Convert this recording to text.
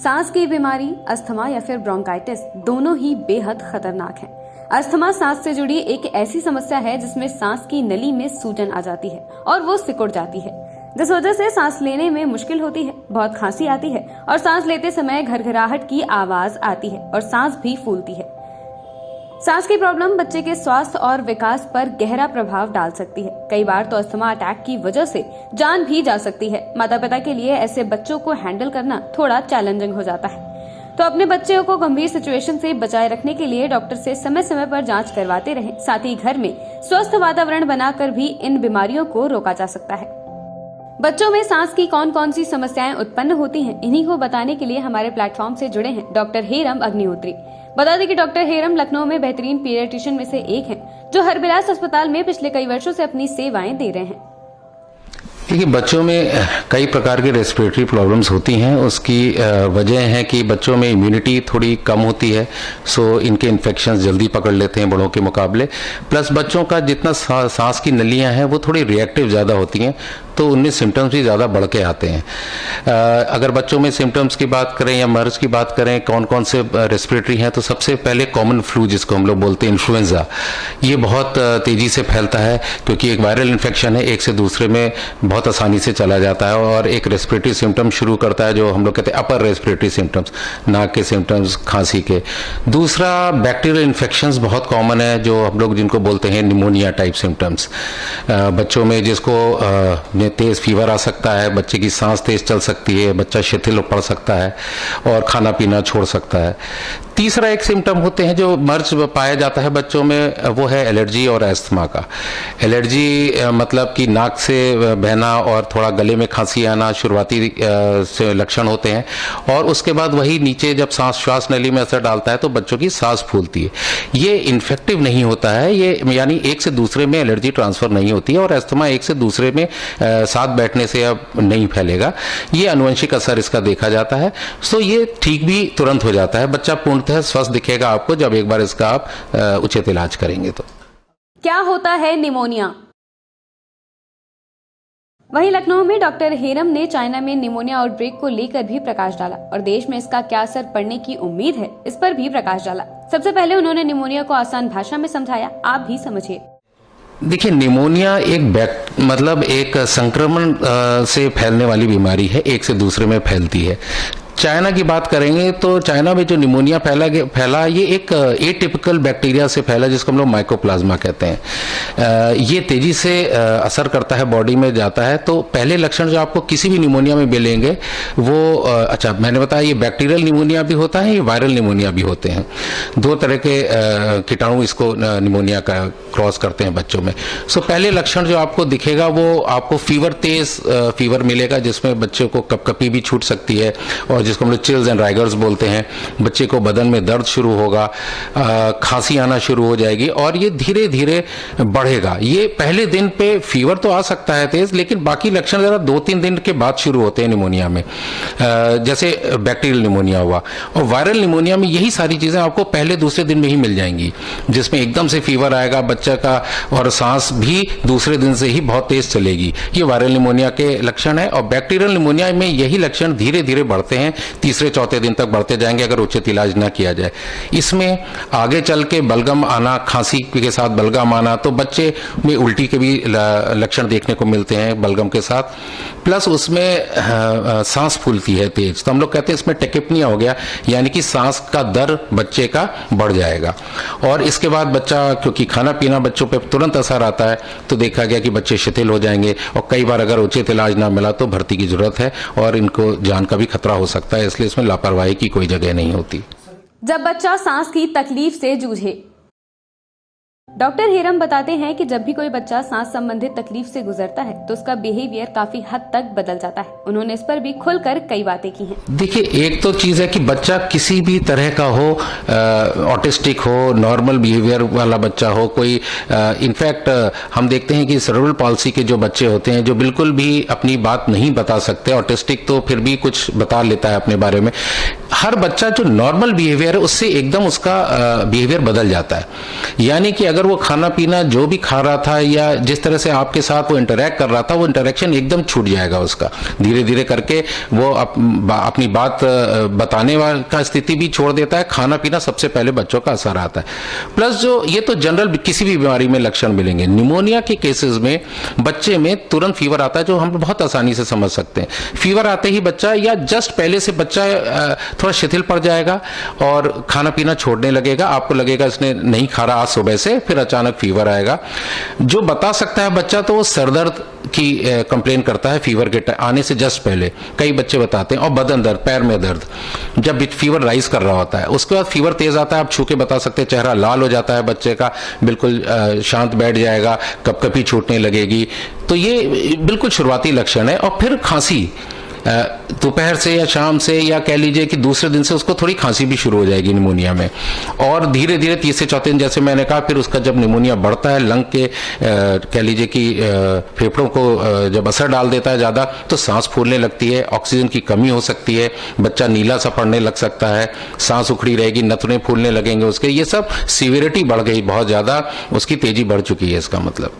सांस की बीमारी, अस्थमा या फिर ब्रोंकाइटिस दोनों ही बेहद खतरनाक हैं। अस्थमा सांस से जुड़ी एक ऐसी समस्या है जिसमें सांस की नली में सूजन आ जाती है और वो सिकुड़ जाती है, जिस वजह से सांस लेने में मुश्किल होती है, बहुत खांसी आती है और सांस लेते समय घरघराहट की आवाज आती है और सांस भी फूलती है। सांस की प्रॉब्लम बच्चे के स्वास्थ्य और विकास पर गहरा प्रभाव डाल सकती है। कई बार तो अस्थमा अटैक की वजह से जान भी जा सकती है। माता पिता के लिए ऐसे बच्चों को हैंडल करना थोड़ा चैलेंजिंग हो जाता है। तो अपने बच्चों को गंभीर सिचुएशन से बचाए रखने के लिए डॉक्टर से समय समय पर जांच करवाते रहें। साथ ही घर में स्वस्थ वातावरण बनाकर भी इन बीमारियों को रोका जा सकता है। बच्चों में सांस की कौन कौन सी समस्याएं उत्पन्न होती हैं, इन्हीं को बताने के लिए हमारे प्लेटफॉर्म से जुड़े हैं डॉक्टर हेरम अग्निहोत्री। बता दें कि डॉक्टर हेरम लखनऊ में बेहतरीन पीडियाट्रिशियन में से एक हैं, जो हरबिलास अस्पताल में पिछले कई वर्षों से अपनी सेवाएं दे रहे हैं। देखिए, बच्चों में कई प्रकार की रेस्पिरेटरी प्रॉब्लम्स होती हैं। उसकी वजह है कि बच्चों में इम्यूनिटी थोड़ी कम होती है, सो इनके इन्फेक्शंस जल्दी पकड़ लेते हैं बड़ों के मुकाबले। प्लस बच्चों का जितना सांस की नलियां हैं वो थोड़ी रिएक्टिव ज़्यादा होती हैं, तो उनमें सिम्टम्स भी ज़्यादा बढ़ के आते हैं। अगर बच्चों में सिम्टम्स की बात करें या मर्ज की बात करें, कौन कौन से रेस्पिरेटरी हैं, तो सबसे पहले कॉमन फ्लू, जिसको हम लोग बोलते हैं इन्फ्लुएंजा, ये बहुत तेज़ी से फैलता है क्योंकि एक वायरल इन्फेक्शन है, एक से दूसरे में बहुत आसानी से चला जाता है और एक रेस्पिरेटरी सिम्टम शुरू करता है जो हम लोग कहते हैं अपर रेस्पिरेटरी सिम्टम्स, नाक के सिम्टम्स, खांसी के। दूसरा, बैक्टीरियल इन्फेक्शंस बहुत कॉमन है, जो हम लोग जिनको बोलते हैं निमोनिया टाइप सिम्टम्स। बच्चों में जिसको तेज फीवर आ सकता है, बच्चे की सांस तेज चल सकती है, बच्चा शिथिल पड़ सकता है और खाना पीना छोड़ सकता है। तीसरा एक सिम्टम होते हैं जो मर्ज पाया जाता है बच्चों में, वो है एलर्जी और अस्थमा का। एलर्जी मतलब कि नाक से बहना और थोड़ा गले में खांसी आना शुरुआती लक्षण होते हैं और उसके बाद वही नीचे जब श्वास नली में असर डालता है तो बच्चों की सांस फूलती है। ये इन्फेक्टिव नहीं होता है, ये यानी एक से दूसरे में एलर्जी ट्रांसफर नहीं होती है और अस्थमा एक से दूसरे में साथ बैठने से अब नहीं फैलेगा। ये आनुवंशिक असर इसका देखा जाता है, सो ये ठीक भी तुरंत हो जाता है। बच्चा पूर्णतः स्वस्थ दिखेगा आपको जब एक बार इसका आप उचित इलाज करेंगे। तो क्या होता है निमोनिया? वहीं लखनऊ में डॉक्टर हेरम ने चाइना में निमोनिया आउटब्रेक को लेकर भी प्रकाश डाला और देश में इसका क्या असर पड़ने की उम्मीद है, इस पर भी प्रकाश डाला। सबसे पहले उन्होंने निमोनिया को आसान भाषा में समझाया, आप भी समझिए। देखिए, निमोनिया एक संक्रमण से फैलने वाली बीमारी है, एक से दूसरे में फैलती है। चाइना की बात करेंगे तो चाइना में जो निमोनिया फैला ये एक एटिपिकल बैक्टीरिया से फैला, जिसको हम लोग माइकोप्लाज्मा कहते हैं। ये तेजी से असर करता है, बॉडी में जाता है। तो पहले लक्षण जो आपको किसी भी निमोनिया में मिलेंगे वो मैंने बताया ये बैक्टीरियल निमोनिया भी होता है, ये वायरल निमोनिया भी होते हैं। दो तरह के कीटाणु इसको निमोनिया का क्रॉस करते हैं बच्चों में। सो पहले लक्षण जो आपको दिखेगा वो आपको तेज फीवर मिलेगा, जिसमें बच्चे को कपकपी भी छूट सकती है और जिसको हम लोग चिल्स एंड राइगर्स बोलते हैं। बच्चे को बदन में दर्द शुरू होगा, खांसी आना शुरू हो जाएगी और ये धीरे धीरे बढ़ेगा। ये पहले दिन पे फीवर तो आ सकता है तेज, लेकिन बाकी लक्षण जरा 2-3 दिन के बाद शुरू होते हैं निमोनिया में, जैसे बैक्टीरियल निमोनिया हुआ। और वायरल निमोनिया में यही सारी चीजें आपको पहले दूसरे दिन में ही मिल जाएंगी, जिसमें एकदम से फीवर आएगा बच्चा का और सांस भी दूसरे दिन से ही बहुत तेज चलेगी। ये वायरल निमोनिया के लक्षण है। और बैक्टीरियल निमोनिया में यही लक्षण धीरे धीरे बढ़ते हैं, तीसरे चौथे दिन तक बढ़ते जाएंगे अगर उचित इलाज ना किया जाए। इसमें आगे चल के बलगम आना, खांसी के साथ बलगम आना, तो बच्चे में उल्टी के भी लक्षण देखने को मिलते हैं बलगम के साथ। प्लस उसमें सांस फूलती है तेज, तो हम लोग कहते हैं इसमें टेकिपनिया हो गया, यानी कि सांस का दर बच्चे का बढ़ जाएगा। और इसके बाद बच्चा, क्योंकि खाना पीना बच्चों पे तुरंत असर आता है, तो देखा गया कि बच्चे शिथिल हो जाएंगे और कई बार अगर उचित इलाज ना मिला तो भर्ती की जरूरत है और इनको जान का भी खतरा हो सकता है, इसलिए इसमें लापरवाही की कोई जगह नहीं होती। जब बच्चा सांस की तकलीफ से जूझे, डॉक्टर हेरम बताते हैं कि जब भी कोई बच्चा सांस संबंधित तकलीफ से गुजरता है तो उसका बिहेवियर काफी हद तक बदल जाता है। उन्होंने इस पर भी खुलकर कई बातें की हैं। देखिए, एक तो चीज है कि बच्चा किसी भी तरह का हो, ऑटिस्टिक हो, नॉर्मल बिहेवियर वाला बच्चा हो, कोई इनफैक्ट हम देखते हैं कि सेरेब्रल पॉल्सी के जो बच्चे होते हैं जो बिल्कुल भी अपनी बात नहीं बता सकते, ऑटिस्टिक तो फिर भी कुछ बता लेता है अपने बारे में। हर बच्चा जो नॉर्मल बिहेवियर है उससे एकदम उसका बिहेवियर बदल जाता है। यानी कि अगर वो खाना पीना जो भी खा रहा था या जिस तरह से आपके साथ वो इंटरेक्ट कर रहा था, वो इंटरेक्शन एकदम छूट जाएगा उसका। धीरे धीरे करके वो अपनी बात बताने वाला का स्थिति भी छोड़ देता है। खाना पीना सबसे पहले बच्चों का असर आता है। प्लस जो ये तो जनरल किसी भी बीमारी में लक्षण मिलेंगे। निमोनिया के केसेस में बच्चे में तुरंत फीवर आता है, जो हम बहुत आसानी से समझ सकते हैं। फीवर आते ही बच्चा या जस्ट पहले से बच्चा थोड़ा शिथिल पड़ जाएगा और खाना पीना छोड़ने लगेगा। आपको लगेगा इसने नहीं खा रहा आज सुबह से, फिर अचानक फीवर आएगा। जो बता सकता है बच्चा तो वो सरदर्द की कंप्लेन करता है फीवर के आने से जस्ट पहले, कई बच्चे बताते हैं, और बदन दर्द, पैर में दर्द जब फीवर राइज कर रहा होता है। उसके बाद फीवर तेज आता है, आप छू के बता सकते हैं, चेहरा लाल हो जाता है बच्चे का, बिल्कुल शांत बैठ जाएगा, कपकपी छूटने लगेगी। तो ये बिल्कुल शुरुआती लक्षण है। और फिर खांसी दोपहर से या शाम से या कह लीजिए कि दूसरे दिन से उसको थोड़ी खांसी भी शुरू हो जाएगी निमोनिया में। और धीरे धीरे तीसरे चौथे दिन, जैसे मैंने कहा, फिर उसका जब निमोनिया बढ़ता है, लंग के कह लीजिए कि फेफड़ों को जब असर डाल देता है ज़्यादा, तो सांस फूलने लगती है, ऑक्सीजन की कमी हो सकती है, बच्चा नीला सा पड़ने लग सकता है, सांस उखड़ी रहेगी, नथुने फूलने लगेंगे उसके। ये सब सीवियरिटी बढ़ गई बहुत ज़्यादा, उसकी तेजी बढ़ चुकी है इसका मतलब।